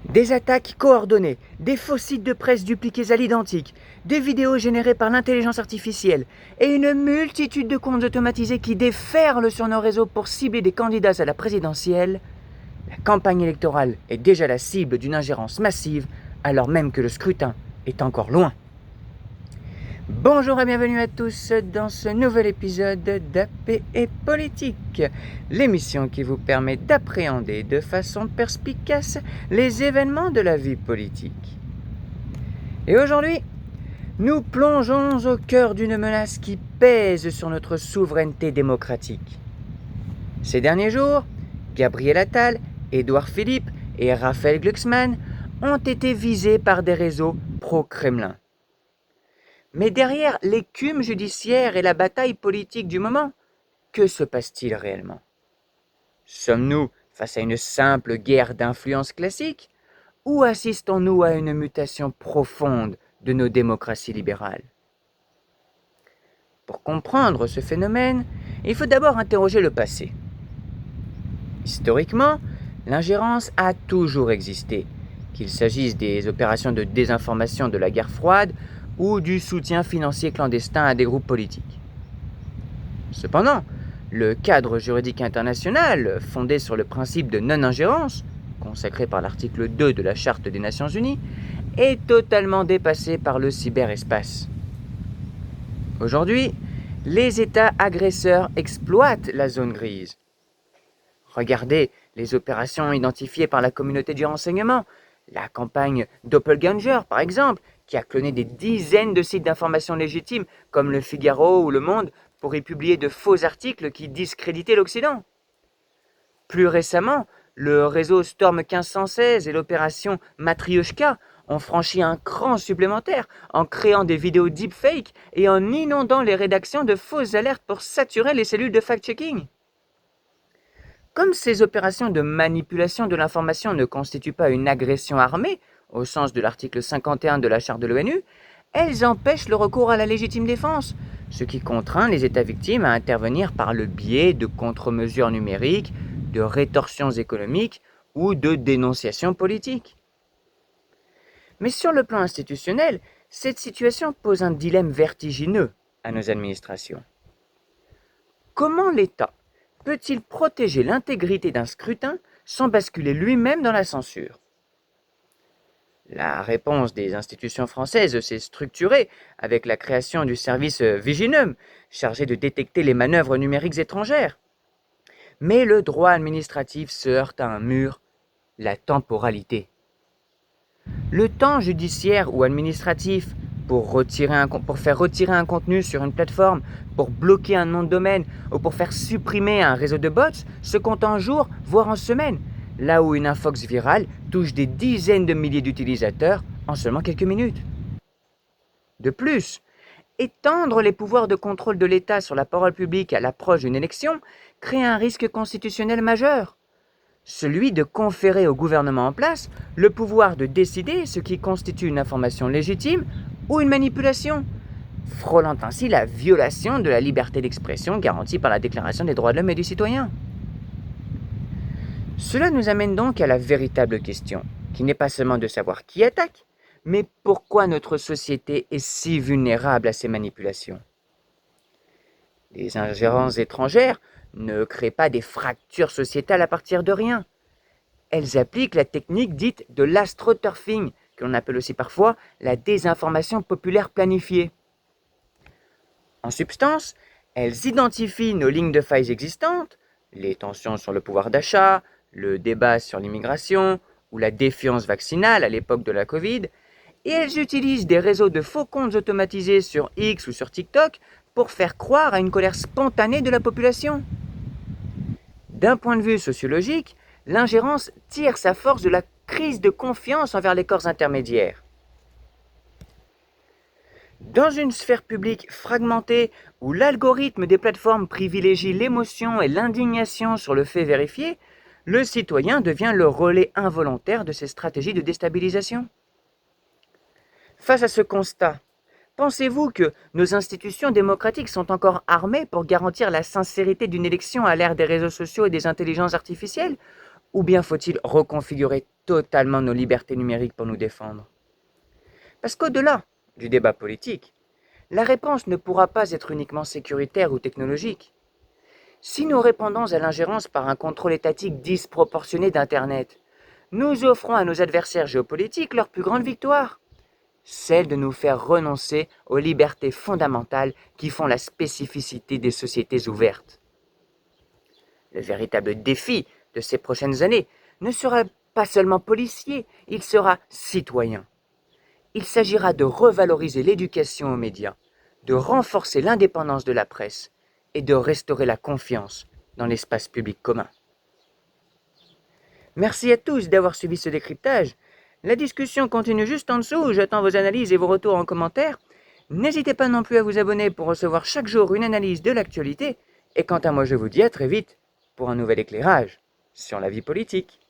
Des attaques coordonnées, des faux sites de presse dupliqués à l'identique, des vidéos générées par l'intelligence artificielle et une multitude de comptes automatisés qui déferlent sur nos réseaux pour cibler des candidats à la présidentielle, la campagne électorale est déjà la cible d'une ingérence massive alors même que le scrutin est encore loin. Bonjour et bienvenue à tous dans ce nouvel épisode d'AP et Politique, l'émission qui vous permet d'appréhender de façon perspicace les événements de la vie politique. Et aujourd'hui, nous plongeons au cœur d'une menace qui pèse sur notre souveraineté démocratique. Ces derniers jours, Gabriel Attal, Édouard Philippe et Raphaël Glucksmann ont été visés par des réseaux pro-Kremlin. Mais derrière l'écume judiciaire et la bataille politique du moment, que se passe-t-il réellement? Sommes-nous face à une simple guerre d'influence classique ou assistons-nous à une mutation profonde de nos démocraties libérales? Pour comprendre ce phénomène, il faut d'abord interroger le passé. Historiquement, l'ingérence a toujours existé, qu'il s'agisse des opérations de désinformation de la guerre froide ou du soutien financier clandestin à des groupes politiques. Cependant, le cadre juridique international, fondé sur le principe de non-ingérence, consacré par l'article 2 de la Charte des Nations Unies, est totalement dépassé par le cyberespace. Aujourd'hui, les États agresseurs exploitent la zone grise. Regardez les opérations identifiées par la communauté du renseignement, la campagne Doppelganger par exemple, qui a cloné des dizaines de sites d'information légitimes comme Le Figaro ou Le Monde pour y publier de faux articles qui discréditaient l'Occident. Plus récemment, le réseau Storm 1516 et l'opération Matryoshka ont franchi un cran supplémentaire en créant des vidéos deepfake et en inondant les rédactions de fausses alertes pour saturer les cellules de fact-checking. Comme ces opérations de manipulation de l'information ne constituent pas une agression armée, au sens de l'article 51 de la Charte de l'ONU, elles empêchent le recours à la légitime défense, ce qui contraint les États victimes à intervenir par le biais de contre-mesures numériques, de rétorsions économiques ou de dénonciations politiques. Mais sur le plan institutionnel, cette situation pose un dilemme vertigineux à nos administrations. Comment l'État peut-il protéger l'intégrité d'un scrutin sans basculer lui-même dans la censure? La réponse des institutions françaises s'est structurée avec la création du service Viginum, chargé de détecter les manœuvres numériques étrangères. Mais le droit administratif se heurte à un mur, la temporalité. Le temps judiciaire ou administratif pour faire retirer un contenu sur une plateforme, pour bloquer un nom de domaine ou pour faire supprimer un réseau de bots se compte en jours, voire en semaines, là où une infox virale touche des dizaines de milliers d'utilisateurs en seulement quelques minutes. De plus, étendre les pouvoirs de contrôle de l'État sur la parole publique à l'approche d'une élection crée un risque constitutionnel majeur, celui de conférer au gouvernement en place le pouvoir de décider ce qui constitue une information légitime ou une manipulation, frôlant ainsi la violation de la liberté d'expression garantie par la Déclaration des droits de l'homme et du citoyen. Cela nous amène donc à la véritable question, qui n'est pas seulement de savoir qui attaque, mais pourquoi notre société est si vulnérable à ces manipulations. Les ingérences étrangères ne créent pas des fractures sociétales à partir de rien. Elles appliquent la technique dite de l'astroturfing, que l'on appelle aussi parfois la désinformation populaire planifiée. En substance, elles identifient nos lignes de failles existantes, les tensions sur le pouvoir d'achat, le débat sur l'immigration ou la défiance vaccinale à l'époque de la Covid, et elles utilisent des réseaux de faux comptes automatisés sur X ou sur TikTok pour faire croire à une colère spontanée de la population. D'un point de vue sociologique, l'ingérence tire sa force de la crise de confiance envers les corps intermédiaires. Dans une sphère publique fragmentée où l'algorithme des plateformes privilégie l'émotion et l'indignation sur le fait vérifié, le citoyen devient le relais involontaire de ces stratégies de déstabilisation. Face à ce constat, pensez-vous que nos institutions démocratiques sont encore armées pour garantir la sincérité d'une élection à l'ère des réseaux sociaux et des intelligences artificielles? Ou bien faut-il reconfigurer totalement nos libertés numériques pour nous défendre? Parce qu'au-delà du débat politique, la réponse ne pourra pas être uniquement sécuritaire ou technologique. Si nous répondons à l'ingérence par un contrôle étatique disproportionné d'Internet, nous offrons à nos adversaires géopolitiques leur plus grande victoire, celle de nous faire renoncer aux libertés fondamentales qui font la spécificité des sociétés ouvertes. Le véritable défi de ces prochaines années ne sera pas seulement policier, il sera citoyen. Il s'agira de revaloriser l'éducation aux médias, de renforcer l'indépendance de la presse et de restaurer la confiance dans l'espace public commun. Merci à tous d'avoir suivi ce décryptage. La discussion continue juste en dessous, j'attends vos analyses et vos retours en commentaire. N'hésitez pas non plus à vous abonner pour recevoir chaque jour une analyse de l'actualité. Et quant à moi, je vous dis à très vite pour un nouvel éclairage sur la vie politique.